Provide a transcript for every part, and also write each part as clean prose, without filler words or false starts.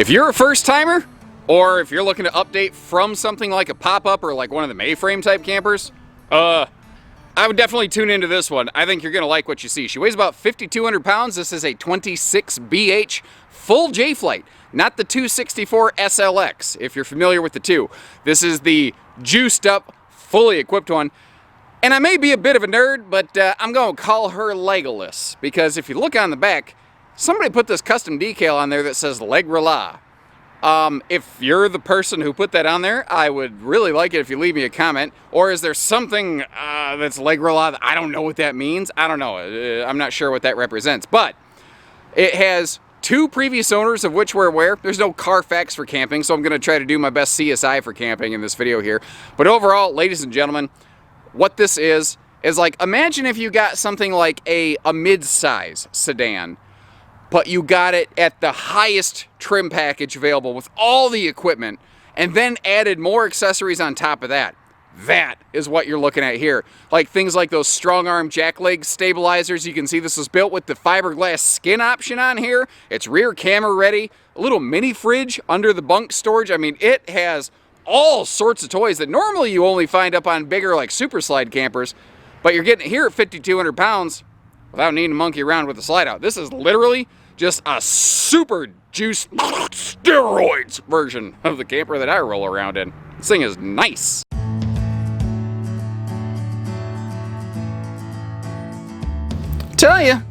If you're a first timer, or if you're looking to update from something like a pop-up or like one of the Mayframe type campers, I would definitely tune into this one. I think you're gonna like what you see. She weighs about 5,200 pounds. This is a 26BH full J-Flight, not the 264 SLX, if you're familiar with the two. This is the juiced up, fully equipped one. And I may be a bit of a nerd, but I'm gonna call her Legolas, because if you look on the back, somebody put this custom decal on there that says Leg-Rala. If you're the person who put that on there, I would really like it if you leave me a comment. Or is there something that's Leg-Rala that I don't know what that means? I don't know. I'm not sure what that represents. But it has two previous owners, of which we're aware. There's no Carfax for camping, so I'm going to try to do my best CSI for camping in this video here. But overall, ladies and gentlemen, what this is like, imagine if you got something like a mid-size sedan, but you got it at the highest trim package available with all the equipment, and then added more accessories on top of that. That is what you're looking at here. Like things like those strong arm jack leg stabilizers. You can see this was built with the fiberglass skin option on here. It's rear camera ready. A little mini fridge under the bunk storage. I mean, it has all sorts of toys that normally you only find up on bigger like super slide campers, but you're getting it here at 5,200 pounds without needing to monkey around with the slide out. This is literally just a super juiced steroids version of the camper that I roll around in. This thing is nice. Tell you,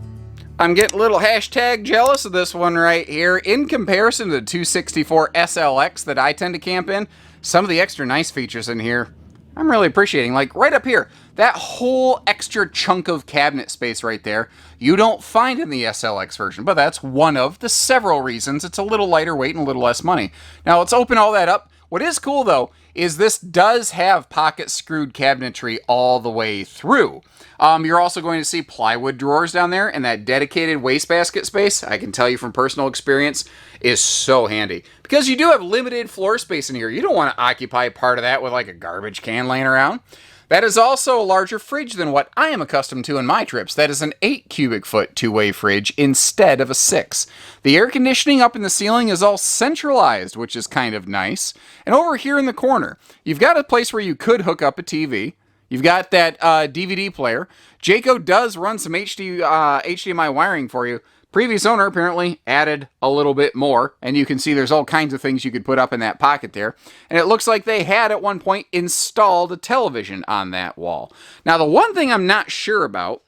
I'm getting a little hashtag jealous of this one right here. In comparison to the 264 SLX that I tend to camp in, some of the extra nice features in here, I'm really appreciating. Like right up here, that whole extra chunk of cabinet space right there, you don't find in the SLX version, but that's one of the several reasons it's a little lighter weight and a little less money. Now let's open all that up. What is cool though, is this does have pocket screwed cabinetry all the way through. You're also going to see plywood drawers down there, and that dedicated wastebasket space, I can tell you from personal experience, is so handy. Because you do have limited floor space in here. You don't want to occupy part of that with like a garbage can laying around. That is also a larger fridge than what I am accustomed to in my trips. That is an 8 cubic foot two-way fridge instead of a 6. The air conditioning up in the ceiling is all centralized, which is kind of nice. And over here in the corner, you've got a place where you could hook up a TV. You've got that DVD player. Jayco does run some HDMI wiring for you. Previous owner apparently added a little bit more, and you can see there's all kinds of things you could put up in that pocket there. And it looks like they had at one point installed a television on that wall. Now the one thing I'm not sure about,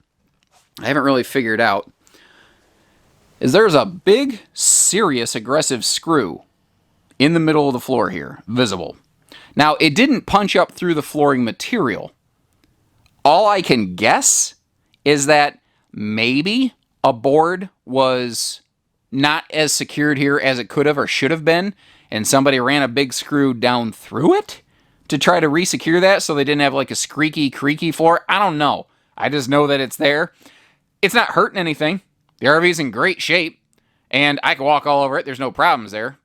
I haven't really figured out, is there's a big, serious, aggressive screw in the middle of the floor here, visible. Now it didn't punch up through the flooring material. All I can guess is that maybe a board was not as secured here as it could have or should have been, and somebody ran a big screw down through it to try to re-secure that so they didn't have like a squeaky, creaky floor. I don't know. I just know that it's there. It's not hurting anything. The RV's in great shape, and I can walk all over it. There's no problems there.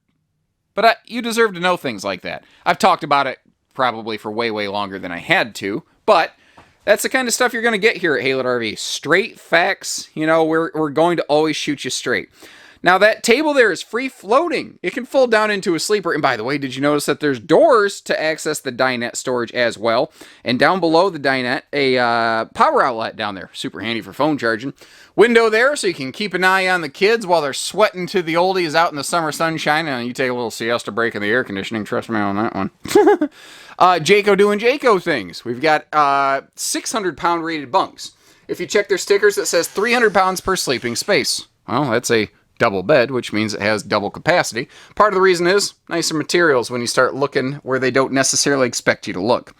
But you deserve to know things like that. I've talked about it probably for way, way longer than I had to, but that's the kind of stuff you're going to get here at Haylett RV. Straight facts. You know, we're going to always shoot you straight. Now, that table there is free floating. It can fold down into a sleeper. And by the way, did you notice that there's doors to access the dinette storage as well? And down below the dinette, a power outlet down there. Super handy for phone charging. Window there so you can keep an eye on the kids while they're sweating to the oldies out in the summer sunshine. And you take a little siesta break in the air conditioning. Trust me on that one. Jayco doing Jayco things. We've got 600-pound rated bunks. If you check their stickers, it says 300 pounds per sleeping space. Well, that's a double bed, which means it has double capacity. Part of the reason is nicer materials when you start looking where they don't necessarily expect you to look.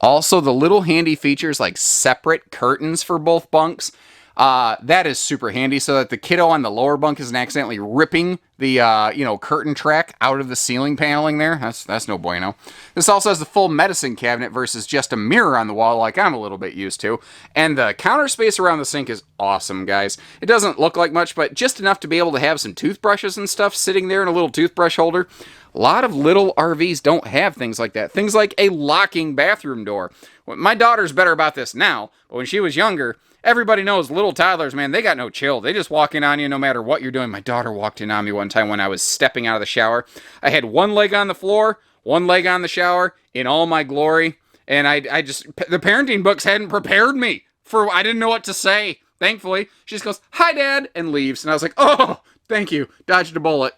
Also, the little handy features like separate curtains for both bunks. That is super handy so that the kiddo on the lower bunk isn't accidentally ripping the curtain track out of the ceiling paneling there. That's no bueno. This also has the full medicine cabinet versus just a mirror on the wall like I'm a little bit used to. And the counter space around the sink is awesome, guys. It doesn't look like much, but just enough to be able to have some toothbrushes and stuff sitting there in a little toothbrush holder. A lot of little RVs don't have things like that. Things like a locking bathroom door. My daughter's better about this now, but when she was younger, everybody knows little toddlers, man, they got no chill. They just walk in on you no matter what you're doing. My daughter walked in on me one time when I was stepping out of the shower. I had one leg on the floor, one leg on the shower in all my glory. And I just, the parenting books hadn't prepared me for, I didn't know what to say. Thankfully, she just goes, "Hi, Dad," and leaves. And I was like, oh, thank you. Dodged a bullet.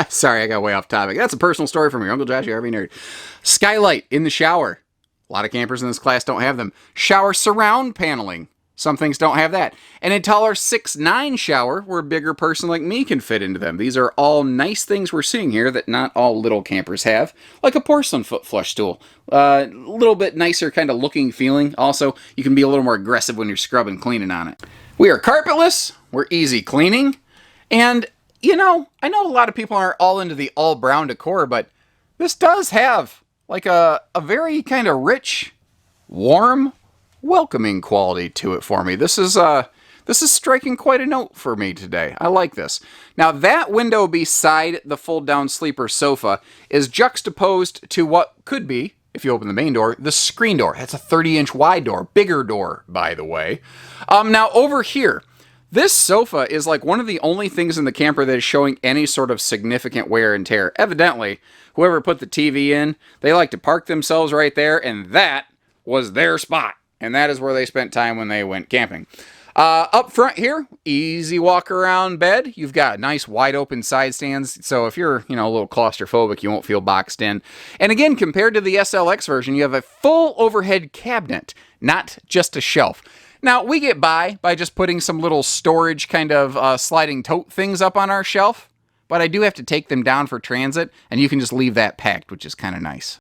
Sorry, I got way off topic. That's a personal story from your Uncle Josh, your RV nerd. Skylight in the shower. A lot of campers in this class don't have them. Shower surround paneling. Some things don't have that. And a taller 6'9" shower where a bigger person like me can fit into them. These are all nice things we're seeing here that not all little campers have. Like a porcelain foot flush stool. A little bit nicer kind of looking feeling. Also, you can be a little more aggressive when you're scrubbing cleaning on it. We are carpetless. We're easy cleaning. And, you know, I know a lot of people aren't all into the all brown decor, but this does have like a very kind of rich, warm, welcoming quality to it for me. This is striking quite a note for me today. I like this. Now that window beside the fold down sleeper sofa is juxtaposed to what could be, if you open the main door, the screen door. That's a 30-inch wide door, bigger door, by the way. Now over here, this sofa is like one of the only things in the camper that is showing any sort of significant wear and tear. Evidently, whoever put the TV in, they like to park themselves right there, and that was their spot. And that is where they spent time when they went camping. Up front here, easy walk around bed. You've got nice wide open side stands. So if you're, you know, a little claustrophobic, you won't feel boxed in. And again, compared to the SLX version, you have a full overhead cabinet, not just a shelf. Now, we get by just putting some little storage kind of sliding tote things up on our shelf. But I do have to take them down for transit, and you can just leave that packed, which is kind of nice.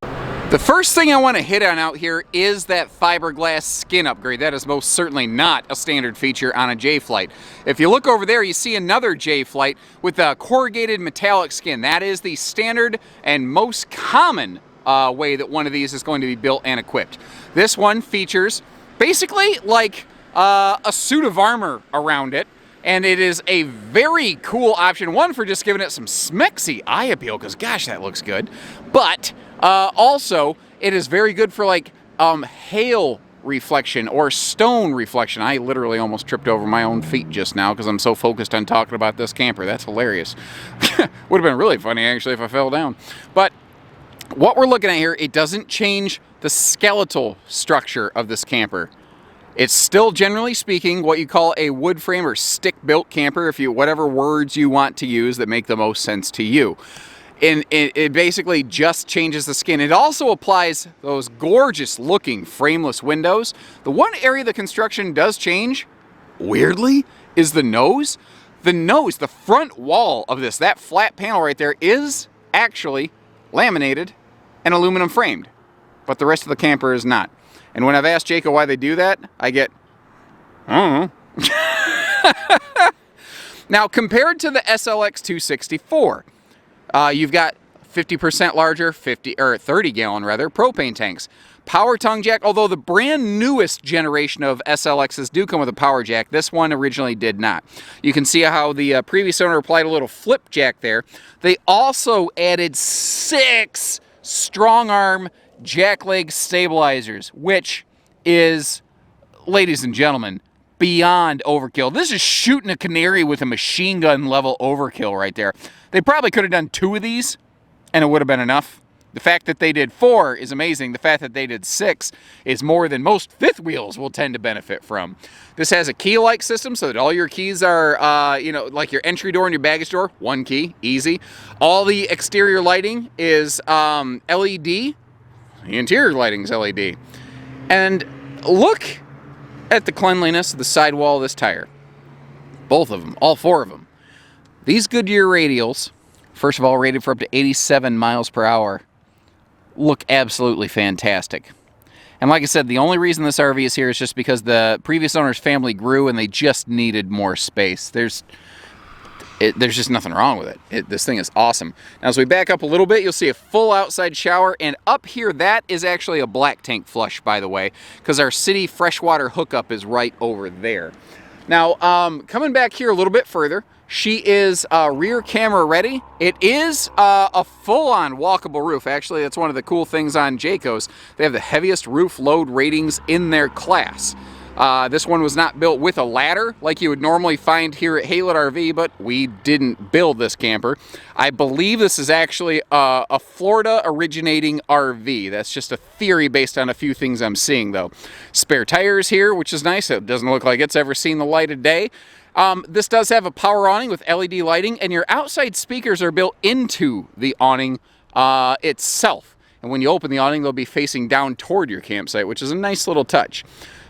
The first thing I want to hit on out here is that fiberglass skin upgrade. That is most certainly not a standard feature on a J-Flight. If you look over there, you see another J-Flight with a corrugated metallic skin. That is the standard and most common way that one of these is going to be built and equipped. This one features basically like a suit of armor around it. And it is a very cool option. One, for just giving it some smexy eye appeal, because gosh, that looks good. But also, it is very good for like hail reflection or stone reflection. I literally almost tripped over my own feet just now because I'm so focused on talking about this camper. That's hilarious. Would have been really funny actually if I fell down. But what we're looking at here, it doesn't change the skeletal structure of this camper. It's still, generally speaking, what you call a wood frame or stick-built camper, if you whatever words you want to use that make the most sense to you. And it basically just changes the skin. It also applies those gorgeous-looking frameless windows. The one area the construction does change, weirdly, is the nose. The nose, the front wall of this, that flat panel right there, is actually laminated and aluminum framed. But the rest of the camper is not. And when I've asked Jayco why they do that, I get, I don't know. Now, compared to the SLX 264, you've got 50% larger, 30-gallon rather, propane tanks. Power tongue jack, although the brand newest generation of SLXs do come with a power jack, this one originally did not. You can see how the previous owner applied a little flip jack there. They also added 6 strong arm jack leg stabilizers, which is, ladies and gentlemen, beyond overkill. This is shooting a canary with a machine gun level overkill right there. They probably could have done 2 of these and it would have been enough. The fact that they did 4 is amazing. The fact that they did 6 is more than most fifth wheels will tend to benefit from. This has a key-like system so that all your keys are, like your entry door and your baggage door, 1 key, easy. All the exterior lighting is LED. The interior lighting's LED. And look at the cleanliness of the sidewall of this tire. Both of them, all 4 of them. These Goodyear radials, first of all rated for up to 87 miles per hour, look absolutely fantastic. And like I said, the only reason this RV is here is just because the previous owner's family grew and they just needed more space. There's just nothing wrong with it. This thing is awesome. Now, as we back up a little bit, you'll see a full outside shower, and up here, that is actually a black tank flush, by the way, because our city freshwater hookup is right over there. Now, coming back here a little bit further, she is rear camera ready. It is a full-on walkable roof. Actually, that's one of the cool things on Jayco's. They have the heaviest roof load ratings in their class. This one was not built with a ladder like you would normally find here at Haylett RV, but we didn't build this camper. I believe this is actually a Florida originating RV. That's just a theory based on a few things I'm seeing though. Spare tires here, which is nice. It doesn't look like it's ever seen the light of day. This does have a power awning with LED lighting, and your outside speakers are built into the awning itself. And when you open the awning, they'll be facing down toward your campsite, which is a nice little touch.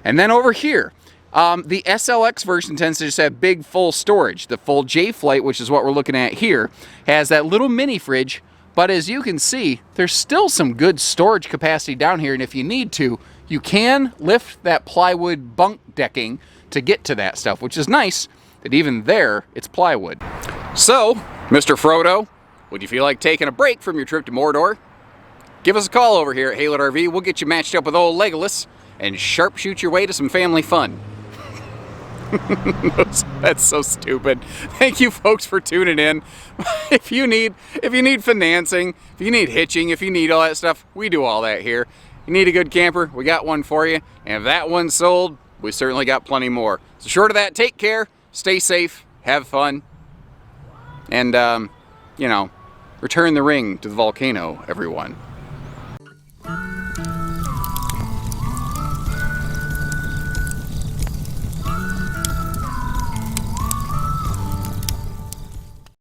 And then over here, the SLX version tends to just have big full storage. The full J Flight, which is what we're looking at here, has that little mini fridge, but as you can see, there's still some good storage capacity down here, and if you need to, you can lift that plywood bunk decking to get to that stuff, which is nice that even there, it's plywood. So, Mr. Frodo, would you feel like taking a break from your trip to Mordor? Give us a call over here at Haylett RV. We'll get you matched up with old Legolas and sharpshoot your way to some family fun. That's so stupid. Thank you folks for tuning in. If you need financing, if you need hitching, if you need all that stuff, we do all that here. You need a good camper, we got one for you. And if that one's sold, we certainly got plenty more. So short of that, take care, stay safe, have fun, and you know, return the ring to the volcano, everyone.